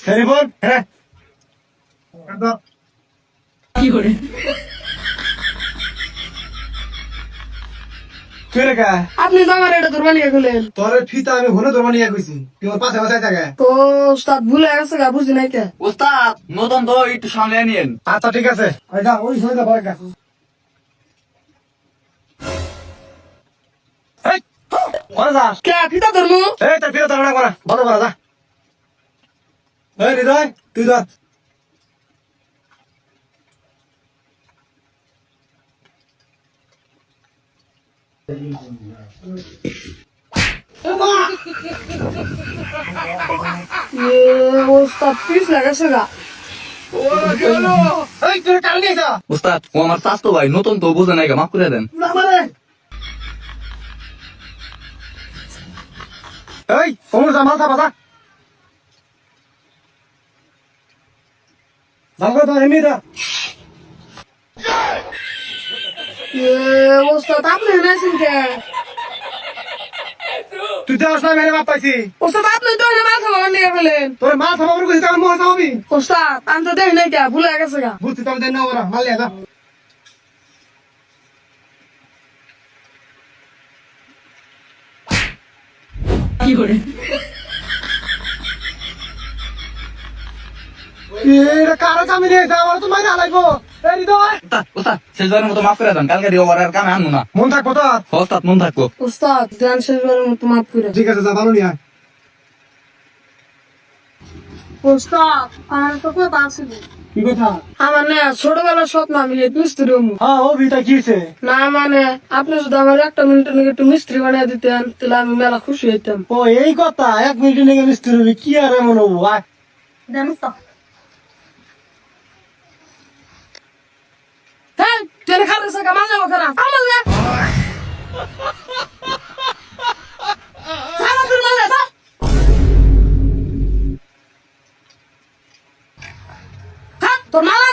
Telephone হ্যাঁ কি করে তুই রেখা আপনি তো আমার এটা ধরবা নিয়ে গেলেন তোর ফিতা আমি হলে তোর নিয়ে কইছি তুই ওর পাশে বসাই থাকে তো উস্তাদ ভুলে গেছে গা বুঝি নাই কে উস্তাদ নতুন তো একটু সামনে নিয়েন। আচ্ছা ঠিক আছে ওই যা ওই সরে যা বড় এই কোন যাস কে ফিতা ধরমু এই তোর ফিতা ধরা করা বন্ধ করা যা এই হৃদয় তুই যা উস্তাদ পিস লাগাছে গা এই তুই কাল নিয়ে যা উস্তাদ ও আমার স্বাস্থ্য ভাই নতুন তো বুঝে নাই গা, মাফ করে দেন। মানে এই কোন যা মাথা বাতা ভালো তো এমনি দা উস্তাদ আপনি এনেছেন কে তুই যাস না মেরে বাপ পাইছি উস্তাদ আপনি তো এনে মাথা ভাঙা নিয়ে গেলেন তোর মাথা বাবুর কইছি তার মোহ সাবি উস্তাদ আমি তো দেখি নাই কে ভুলে গেছে গা বুঝছি তো দেন না ওরা মাল যা কি করে এটা কারা কামি নিয়ে যা আমার তো মাইরা লাগবো এই হৃদয় উস্তাদ উস্তাদ শেষবারের মতো মাফ করে দেন, কালকে দিয়ে ওর আর কামে আনবো না। মন থাকবো তো উস্তাদ মন থাকবো। উস্তাদ ধ্যান শেষবারের মতো মাফ করে ঠিক আছে যা ভালো নিয়ে আয় উস্তাদ আমার তো কথা আছে কি কথা আমার না ছোটবেলার স্বপ্ন আমি হেড মিস্ত্রি হবো হ্যাঁ ও ভিটা কি হইছে না মানে আপনি যদি আমার একটা মিনিটের নাকি একটু মিস্ত্রি বানিয়ে দিতেন তাহলে আমি মেলা খুশি হইতাম ও এই কথা 1 মিনিট লেগে মিস্ত্রি হবি কি আর এমন হবো আয় দেন উস্তাদ হ্যাঁ তেলে খাতে সাকা মাঝে ওখানে আমার না সারা দিন মাঝে যা হ্যাঁ তোর মালা